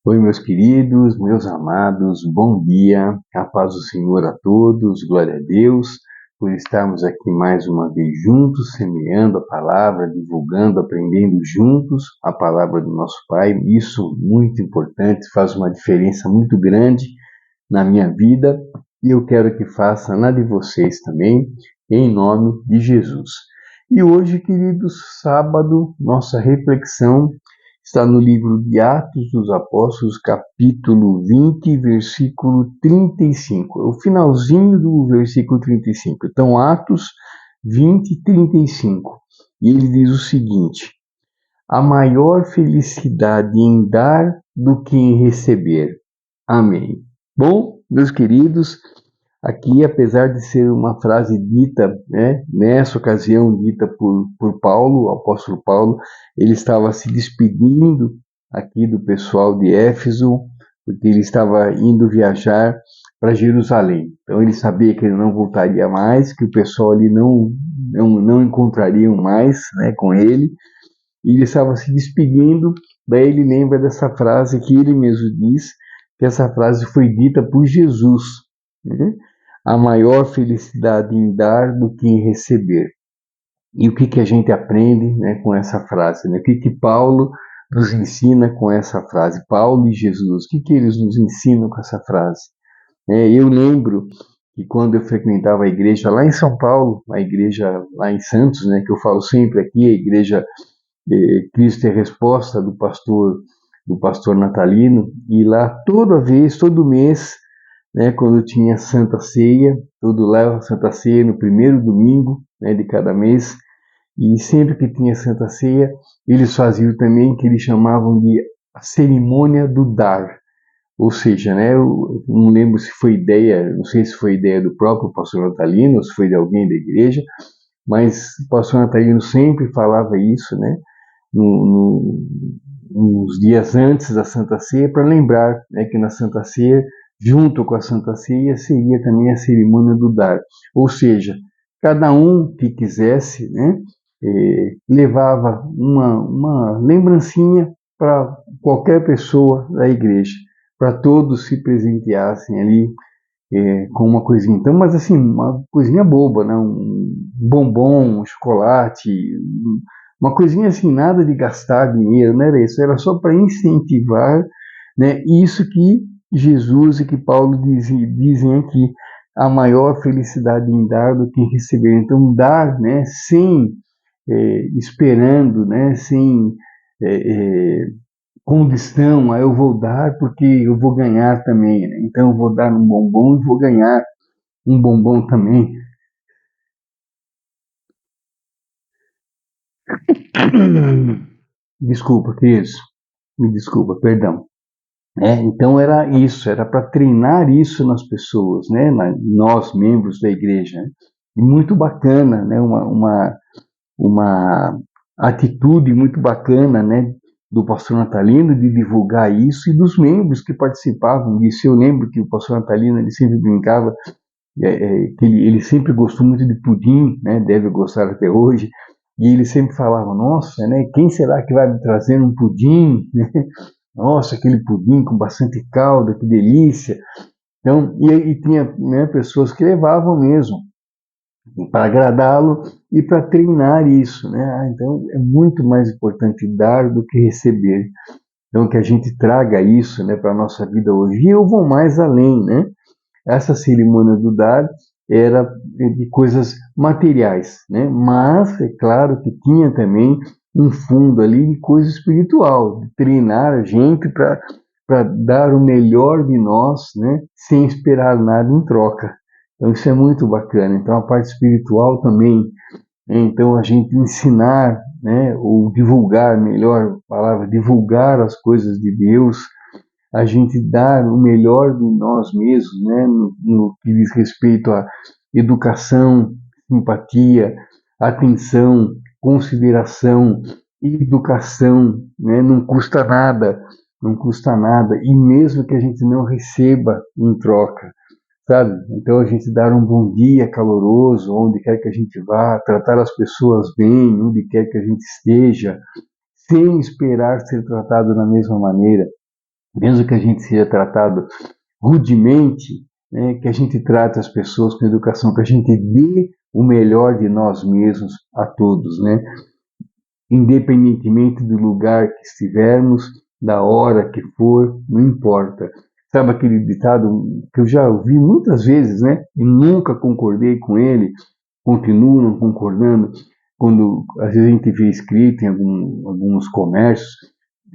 Oi, meus queridos, meus amados, bom dia, a paz do Senhor a todos, glória a Deus, por estarmos aqui mais uma vez juntos, semeando a palavra, divulgando, aprendendo juntos a palavra do nosso Pai. Isso muito importante, faz uma diferença muito grande na minha vida e eu quero que faça na de vocês também, em nome de Jesus. E hoje, queridos, sábado, nossa reflexão está no livro de Atos dos Apóstolos, capítulo 20, versículo 35. É o finalzinho do versículo 35. Então, Atos 20, 35. E ele diz o seguinte: a maior felicidade em dar do que em receber. Amém. Bom, meus queridos, aqui, apesar de ser uma frase dita, nessa ocasião dita por Paulo, o apóstolo Paulo, ele estava se despedindo aqui do pessoal de Éfeso, porque ele estava indo viajar para Jerusalém. Então ele sabia que ele não voltaria mais, que o pessoal ali não encontrariam mais, com ele, e ele estava se despedindo. Daí ele lembra dessa frase que ele mesmo diz, que essa frase foi dita por Jesus, né? A maior felicidade em dar do que em receber. E o que a gente aprende, com essa frase? O que Paulo nos ensina com essa frase? Paulo e Jesus, o que eles nos ensinam com essa frase? Eu lembro que quando eu frequentava a igreja lá em São Paulo, a igreja lá em Santos, que eu falo sempre aqui, a igreja Cristo é Resposta do pastor Natalino, e lá toda vez, todo mês, quando tinha Santa Ceia, todo leva Santa Ceia no primeiro domingo, de cada mês, e sempre que tinha Santa Ceia, eles faziam também o que eles chamavam de a cerimônia do dar. Ou seja, eu não lembro se foi ideia, não sei se foi ideia do próprio pastor Natalino, ou se foi de alguém da igreja, mas o pastor Natalino sempre falava isso, no, nos dias antes da Santa Ceia, para lembrar, que na Santa Ceia, junto com a Santa Ceia, seria também a cerimônia do dar. Ou seja, cada um que quisesse, levava uma lembrancinha para qualquer pessoa da igreja, para todos se presenteassem ali com uma coisinha. Então, mas assim, uma coisinha boba, um bombom, um chocolate, uma coisinha assim, nada de gastar dinheiro, não era isso, era só para incentivar, isso que Jesus e que Paulo dizem aqui, a maior felicidade em dar do que em receber. Então, dar, sem esperando, sem condição, eu vou dar porque eu vou ganhar também, então eu vou dar um bombom e vou ganhar um bombom também. Desculpa, queridos, me desculpa, perdão. Então era isso, era para treinar isso nas pessoas, nós, membros da igreja. E muito bacana, uma atitude muito bacana, do pastor Natalino de divulgar isso e dos membros que participavam disso. Eu lembro que o pastor Natalino ele sempre brincava que ele sempre gostou muito de pudim, deve gostar até hoje, e ele sempre falava, nossa, quem será que vai me trazer um pudim? Nossa, aquele pudim com bastante calda, que delícia. Então, e tinha pessoas que levavam mesmo para agradá-lo e para treinar isso, então é muito mais importante dar do que receber. Então que a gente traga isso, para a nossa vida hoje. E eu vou mais além, Essa cerimônia do dar era de coisas materiais, mas é claro que tinha também um fundo ali de coisa espiritual, de treinar a gente para dar o melhor de nós, sem esperar nada em troca. Então isso é muito bacana. Então a parte espiritual também, então a gente ensinar, ou divulgar, melhor palavra, divulgar as coisas de Deus, a gente dar o melhor de nós mesmos, no que diz respeito à educação, simpatia, atenção, consideração, educação, não custa nada, não custa nada, e mesmo que a gente não receba em troca, sabe? Então a gente dar um bom dia caloroso, onde quer que a gente vá, tratar as pessoas bem, onde quer que a gente esteja, sem esperar ser tratado da mesma maneira. mesmo que a gente seja tratado rudemente, né, que a gente trate as pessoas com educação, que a gente dê o melhor de nós mesmos a todos, né? Independentemente do lugar que estivermos, da hora que for, não importa. Sabe aquele ditado que eu já ouvi muitas vezes, né? E nunca concordei com ele, continuo não concordando, quando às vezes a gente vê escrito em alguns comércios,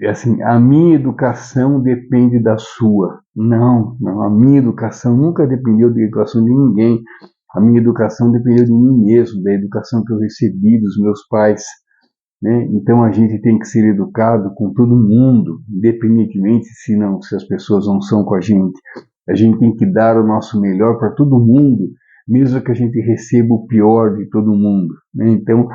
é assim, a minha educação depende da sua. Não, não, a minha educação nunca dependeu da educação de ninguém. A minha educação dependeu de mim mesmo, da educação que eu recebi dos meus pais, né? Então a gente tem que ser educado com todo mundo, independentemente se as pessoas não são com a gente. A gente tem que dar o nosso melhor para todo mundo, mesmo que a gente receba o pior de todo mundo, né? Então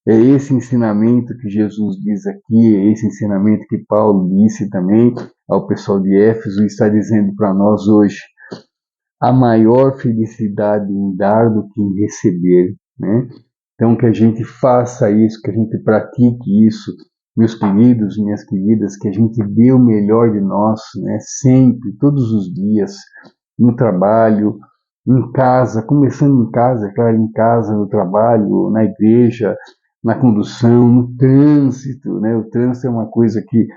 é esse ensinamento que Jesus diz aqui, é esse ensinamento que Paulo disse também ao pessoal de Éfeso e está dizendo para nós hoje. A maior felicidade em dar do que em receber, né? Então, que a gente faça isso, que a gente pratique isso, meus queridos, minhas queridas, que a gente dê o melhor de nós, né? Sempre, todos os dias, no trabalho, em casa, começando em casa, claro, em casa, no trabalho, na igreja, na condução, no trânsito, né? O trânsito é uma coisa que,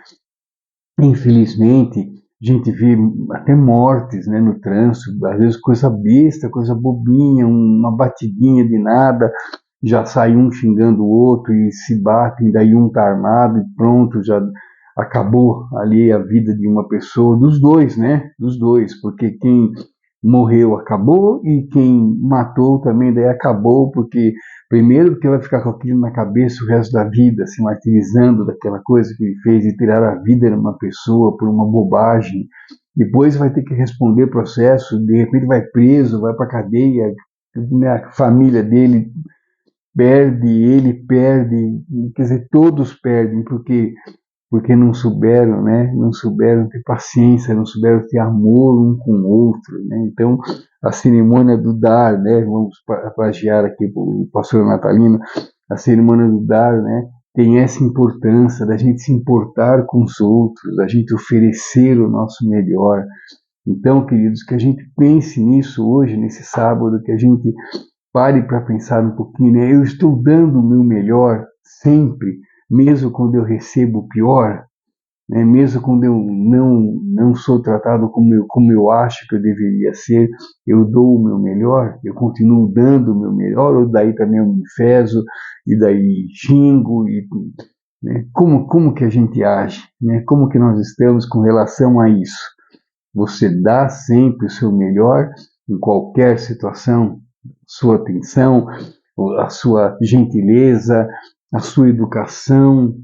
infelizmente, a gente vê até mortes, né, no trânsito, às vezes coisa besta, coisa bobinha, uma batidinha de nada, já sai um xingando o outro e se batem, daí um tá armado e pronto, já acabou ali a vida de uma pessoa, dos dois, né? Dos dois, porque quem morreu acabou e quem matou também daí acabou, porque primeiro porque vai ficar com aquilo na cabeça o resto da vida, se martirizando daquela coisa que ele fez e tirar a vida de uma pessoa por uma bobagem. Depois vai ter que responder processo, de repente vai preso, vai para cadeia, né, a família dele perde, ele perde, quer dizer, todos perdem, porque não souberam, né? Não souberam ter paciência, não souberam ter amor um com o outro, né? Então, a cerimônia do dar, né? Vamos plagiar aqui o pastor Natalino, a cerimônia do dar, né? Tem essa importância da gente se importar com os outros, da gente oferecer o nosso melhor. Então, queridos, que a gente pense nisso hoje, nesse sábado, que a gente pare para pensar um pouquinho, né? Eu estou dando o meu melhor sempre, mesmo quando eu recebo o pior, né? Mesmo quando eu não sou tratado como eu acho que eu deveria ser, eu dou o meu melhor, eu continuo dando o meu melhor, ou daí também eu me fezo, e daí xingo, né? Como que a gente age, né? Como que nós estamos com relação a isso? Você dá sempre o seu melhor em qualquer situação, sua atenção, a sua gentileza, a sua educação,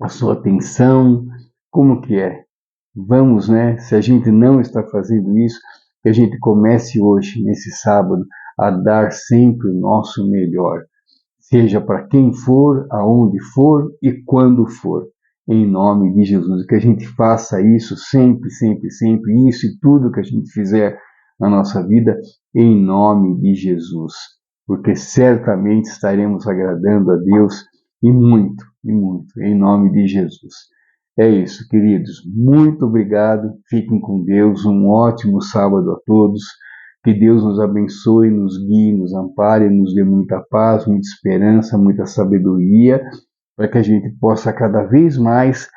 a sua atenção, como que é? Vamos, né? Se a gente não está fazendo isso, que a gente comece hoje, nesse sábado, a dar sempre o nosso melhor, seja para quem for, aonde for e quando for, em nome de Jesus. Que a gente faça isso sempre, sempre, sempre, isso e tudo que a gente fizer na nossa vida, em nome de Jesus, porque certamente estaremos agradando a Deus e muito, em nome de Jesus. É isso, queridos. Muito obrigado. Fiquem com Deus. Um ótimo sábado a todos. Que Deus nos abençoe, nos guie, nos ampare, nos dê muita paz, muita esperança, muita sabedoria, para que a gente possa cada vez mais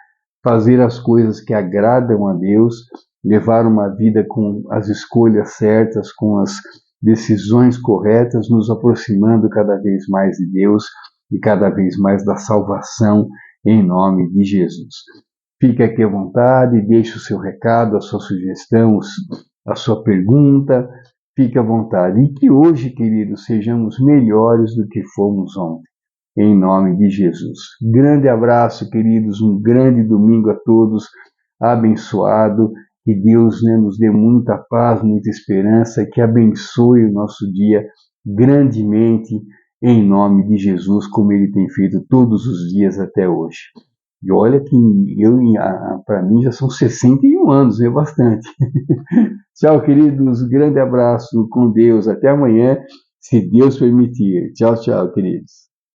fazer as coisas que agradam a Deus, levar uma vida com as escolhas certas, com as decisões corretas, nos aproximando cada vez mais de Deus e cada vez mais da salvação, em nome de Jesus. Fique aqui à vontade, deixe o seu recado, a sua sugestão, a sua pergunta, fique à vontade. E que hoje, queridos, sejamos melhores do que fomos ontem, em nome de Jesus. Grande abraço, queridos, um grande domingo a todos, abençoado, que Deus, né, nos dê muita paz, muita esperança, que abençoe o nosso dia grandemente, em nome de Jesus, como Ele tem feito todos os dias até hoje. E olha que para mim já são 61 anos, é bastante. Tchau, queridos. Grande abraço com Deus. Até amanhã, se Deus permitir. Tchau, tchau, queridos.